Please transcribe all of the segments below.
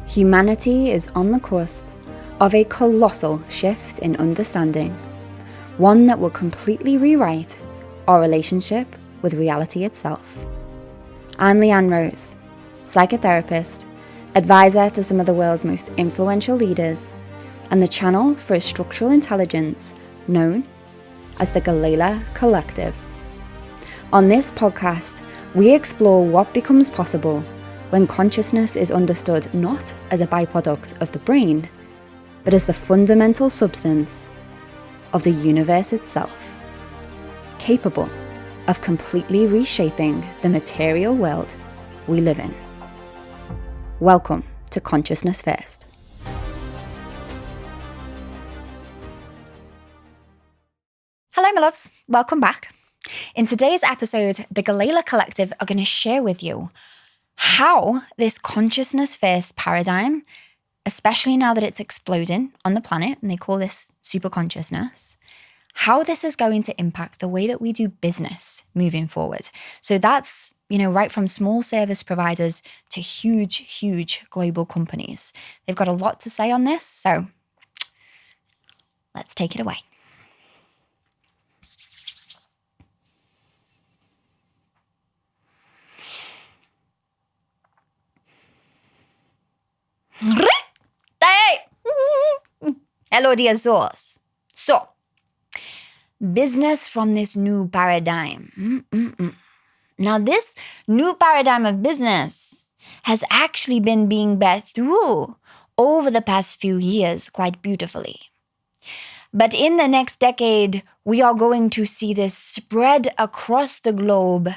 Humanity is on the cusp of a colossal shift in understanding, one that will completely rewrite our relationship with reality itself. I'm Leanne Rose, psychotherapist, advisor to some of the world's most influential leaders, and the channel for a structural intelligence known as the Galayla Collective. On this podcast, we explore what becomes possible when consciousness is understood not as a byproduct of the brain, but as the fundamental substance of the universe itself, capable of completely reshaping the material world we live in. Welcome to Consciousness First. Hello, my loves. Welcome back. In today's episode, the Galayla Collective are going to share with you how this consciousness first paradigm, especially now that it's exploding on the planet, and they call this superconsciousness, how this is going to impact the way that we do business moving forward. So that's, right from small service providers to huge global companies. They've got a lot to say on this, so let's take it away. Hello, dear souls. So, business from this new paradigm. Now, this new paradigm of business has actually been being birthed through over the past few years quite beautifully. But in the next decade, we are going to see this spread across the globe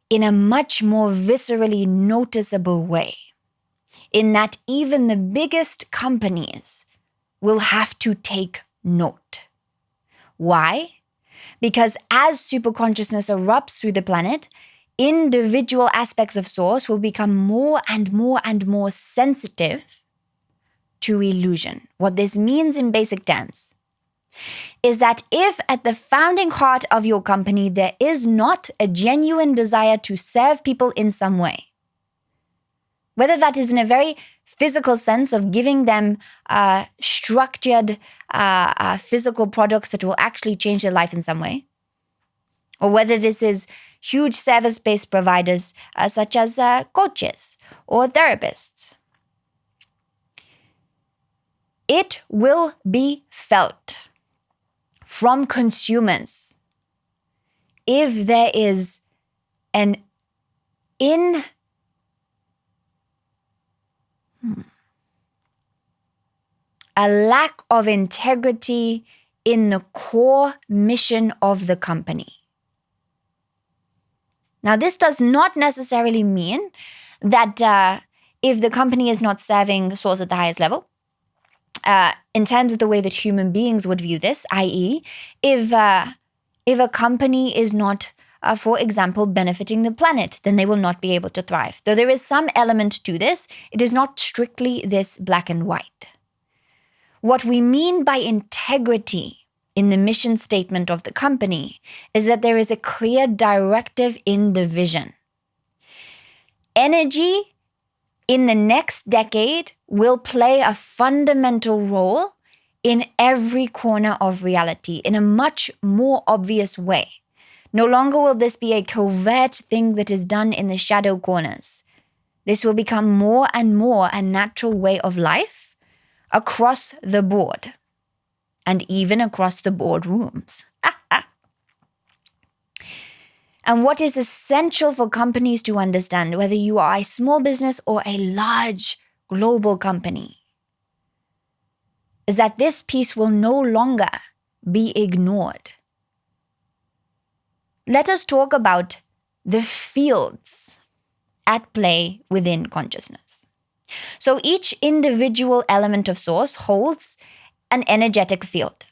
in a much more viscerally noticeable way, in that even the biggest companies will have to take note. Why? Because as superconsciousness erupts through the planet, individual aspects of source will become more and more sensitive to illusion. What this means in basic terms is that if at the founding heart of your company there is not a genuine desire to serve people in some way, whether that is in a very physical sense of giving them structured physical products that will actually change their life in some way, or whether this is huge service-based providers such as coaches or therapists, it will be felt from consumers if there is a lack of integrity in the core mission of the company. Now, this does not necessarily mean that if the company is not serving source at the highest level, in terms of the way that human beings would view this, i.e., if a company is not, for example, benefiting the planet, then they will not be able to thrive. Though there is some element to this, it is not strictly this black and white. What we mean by integrity in the mission statement of the company is that there is a clear directive in the vision. Energy in the next decade will play a fundamental role in every corner of reality in a much more obvious way. No longer will this be a covert thing that is done in the shadow corners. This will become more and more a natural way of life across the board, and even across the boardrooms. And what is essential for companies to understand, whether you are a small business or a large global company, is that this piece will no longer be ignored. Let us talk about the fields at play within consciousness. So each individual element of source holds an energetic field.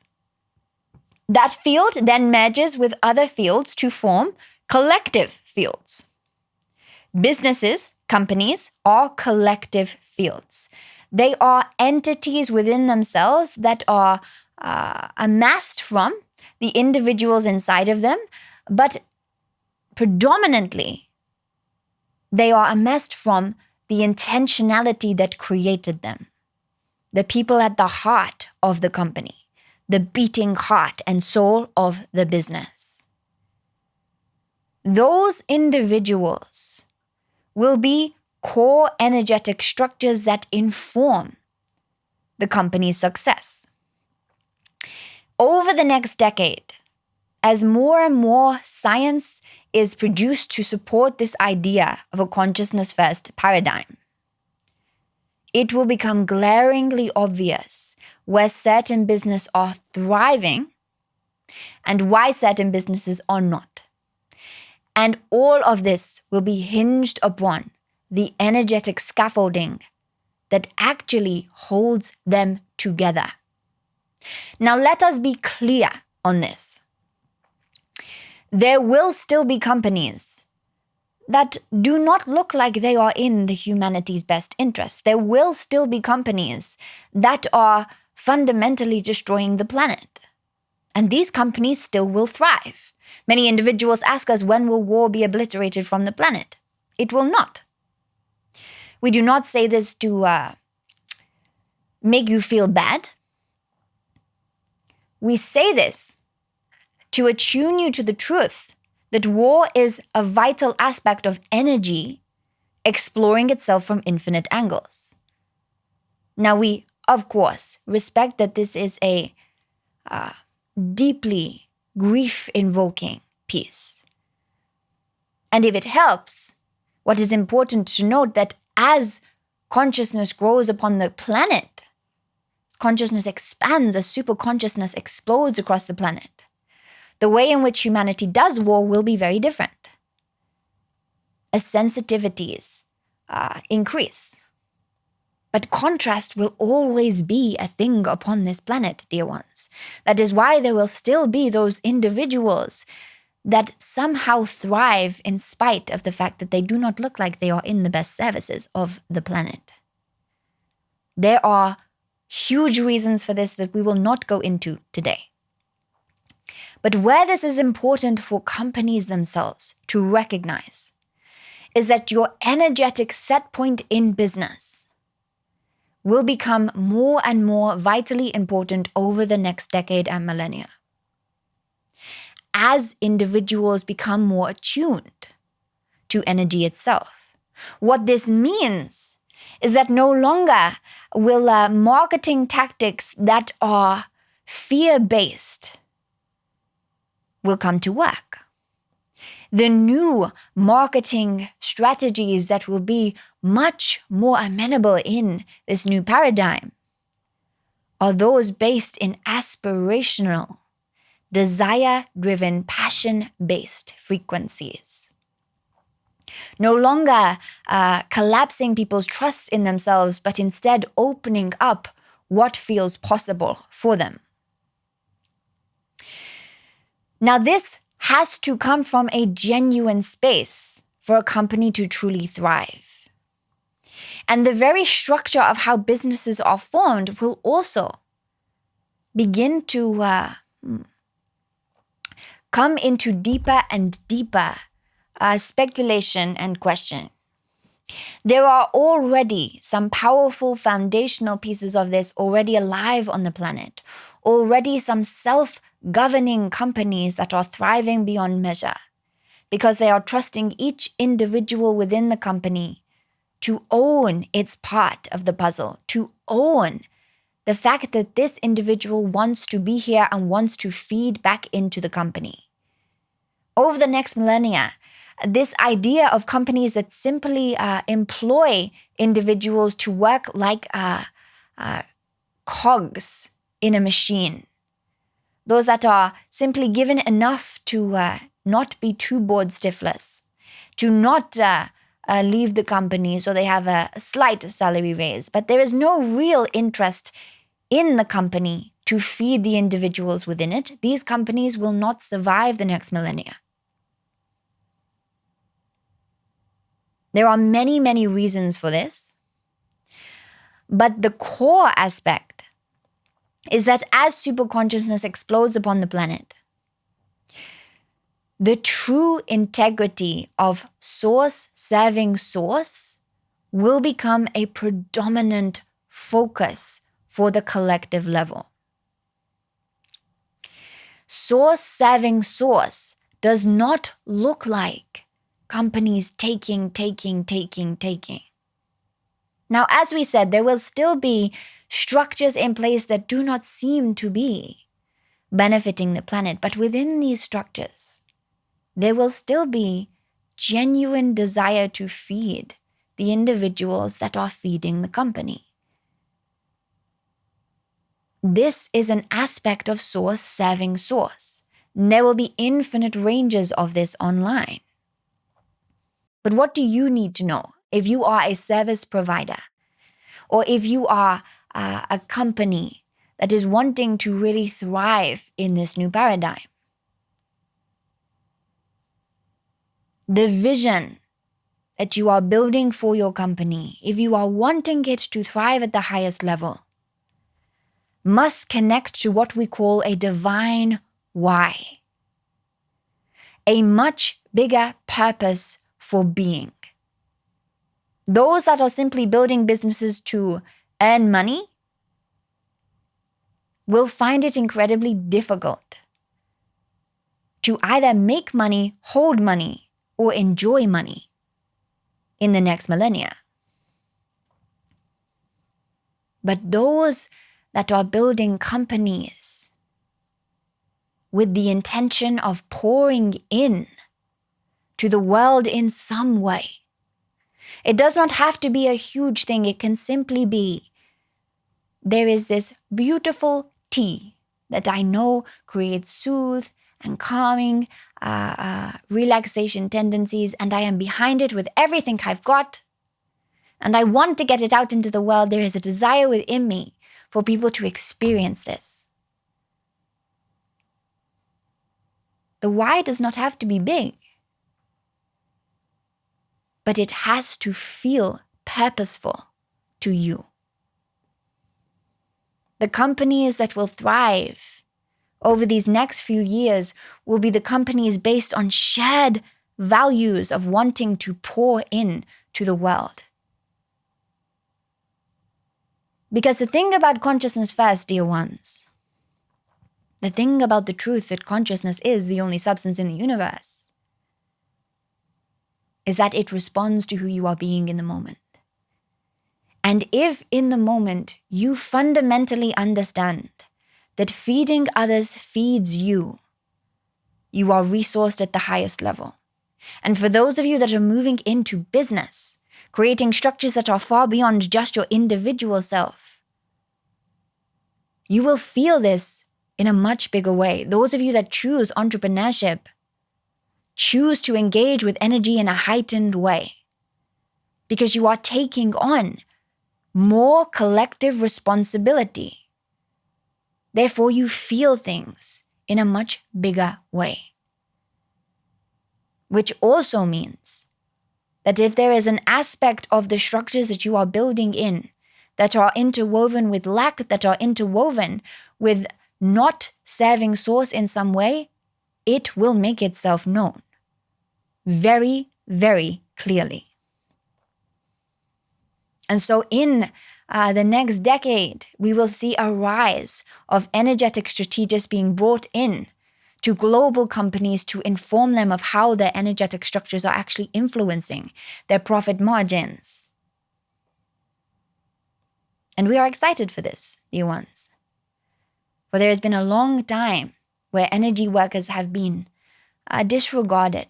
That field then merges with other fields to form collective fields. Businesses, companies, are collective fields. They are entities within themselves that are amassed from the individuals inside of them, but predominantly they are amassed from the intentionality that created them, the people at the heart of the company, the beating heart and soul of the business. Those individuals will be core energetic structures that inform the company's success. Over the next decade, as more and more science is produced to support this idea of a consciousness-first paradigm, it will become glaringly obvious where certain businesses are thriving and why certain businesses are not. And all of this will be hinged upon the energetic scaffolding that actually holds them together. Now, let us be clear on this. There will still be companies that do not look like they are in the humanity's best interest. There will still be companies that are fundamentally destroying the planet. And these companies still will thrive. Many individuals ask us, when will war be obliterated from the planet? It will not. We do not say this to make you feel bad. We say this to attune you to the truth that war is a vital aspect of energy exploring itself from infinite angles. Now, we, of course, respect that this is a deeply grief-invoking piece. And if it helps, what is important to note that as consciousness grows upon the planet, consciousness expands as superconsciousness explodes across the planet, the way in which humanity does war will be very different as sensitivities increase. But contrast will always be a thing upon this planet, dear ones. That is why there will still be those individuals that somehow thrive in spite of the fact that they do not look like they are in the best services of the planet. There are huge reasons for this that we will not go into today. But where this is important for companies themselves to recognize is that your energetic set point in business will become more and more vitally important over the next decade and millennia. As individuals become more attuned to energy itself. What this means is that no longer will marketing tactics that are fear-based will come to work. The new marketing strategies that will be much more amenable in this new paradigm are those based in aspirational, desire-driven, passion-based frequencies. No longer collapsing people's trust in themselves, but instead opening up what feels possible for them. Now, this has to come from a genuine space for a company to truly thrive. And the very structure of how businesses are formed will also begin to come into deeper and deeper speculation and question. There are already some powerful foundational pieces of this already alive on the planet. Already some self-governing companies that are thriving beyond measure because they are trusting each individual within the company to own its part of the puzzle, to own the fact that this individual wants to be here and wants to feed back into the company. Over the next millennia, this idea of companies that simply employ individuals to work like cogs in a machine, those that are simply given enough to not be too bored stiffless, to not leave the company so they have a slight salary raise, but there is no real interest in the company to feed the individuals within it. These companies will not survive the next millennia. There are many, many reasons for this, but the core aspect is that as superconsciousness explodes upon the planet, the true integrity of source serving source will become a predominant focus for the collective level. Source serving source does not look like companies taking. Now, as we said, there will still be structures in place that do not seem to be benefiting the planet. But within these structures, there will still be genuine desire to feed the individuals that are feeding the company. This is an aspect of source serving source. There will be infinite ranges of this online. But what do you need to know if you are a service provider, or if you are a company that is wanting to really thrive in this new paradigm? The vision that you are building for your company, if you are wanting it to thrive at the highest level, must connect to what we call a divine why, a much bigger purpose for being. Those that are simply building businesses to earn money will find it incredibly difficult to either make money, hold money, or enjoy money in the next millennia. But those that are building companies with the intention of pouring in to the world in some way. It does not have to be a huge thing. It can simply be, there is this beautiful tea that I know creates soothe and calming relaxation tendencies, and I am behind it with everything I've got, and I want to get it out into the world. There is a desire within me for people to experience this. The why does not have to be big, but it has to feel purposeful to you. The companies that will thrive over these next few years will be the companies based on shared values of wanting to pour in to the world. Because the thing about consciousness first, dear ones, the thing about the truth that consciousness is the only substance in the universe, is that it responds to who you are being in the moment. And if in the moment you fundamentally understand that feeding others feeds you, you are resourced at the highest level. And for those of you that are moving into business, creating structures that are far beyond just your individual self, you will feel this in a much bigger way. Those of you that choose entrepreneurship, choose to engage with energy in a heightened way because you are taking on more collective responsibility. Therefore, you feel things in a much bigger way. Which also means that if there is an aspect of the structures that you are building in that are interwoven with lack, that are interwoven with not serving source in some way, it will make itself known very, very clearly. And so in the next decade, we will see a rise of energetic strategists being brought in to global companies to inform them of how their energetic structures are actually influencing their profit margins. And we are excited for this, dear ones. For there has been a long time where energy workers have been disregarded.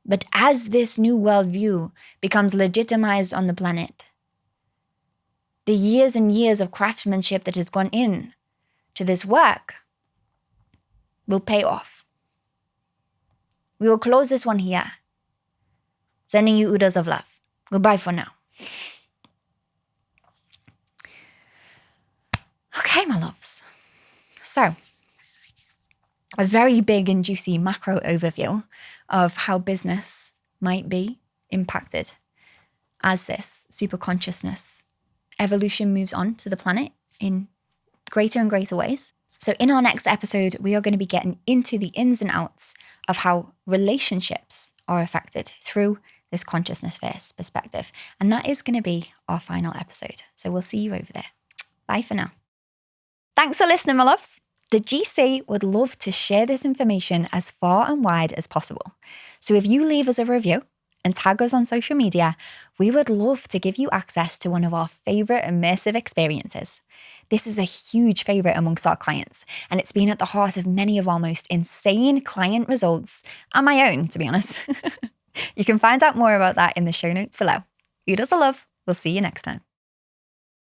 But as this new worldview becomes legitimized on the planet, the years and years of craftsmanship that has gone in to this work will pay off. We will close this one here. Sending you oodles of love. Goodbye for now. Okay, my loves. So, a very big and juicy macro overview of how business might be impacted as this superconsciousness evolution moves on to the planet in greater and greater ways. So in our next episode, we are going to be getting into the ins and outs of how relationships are affected through this consciousness first perspective. And that is going to be our final episode. So we'll see you over there. Bye for now. Thanks for listening, my loves. The GC would love to share this information as far and wide as possible. So if you leave us a review and tag us on social media, we would love to give you access to one of our favorite immersive experiences. This is a huge favorite amongst our clients, and it's been at the heart of many of our most insane client results, and my own, to be honest. You can find out more about that in the show notes below. Oodles of love. We'll see you next time.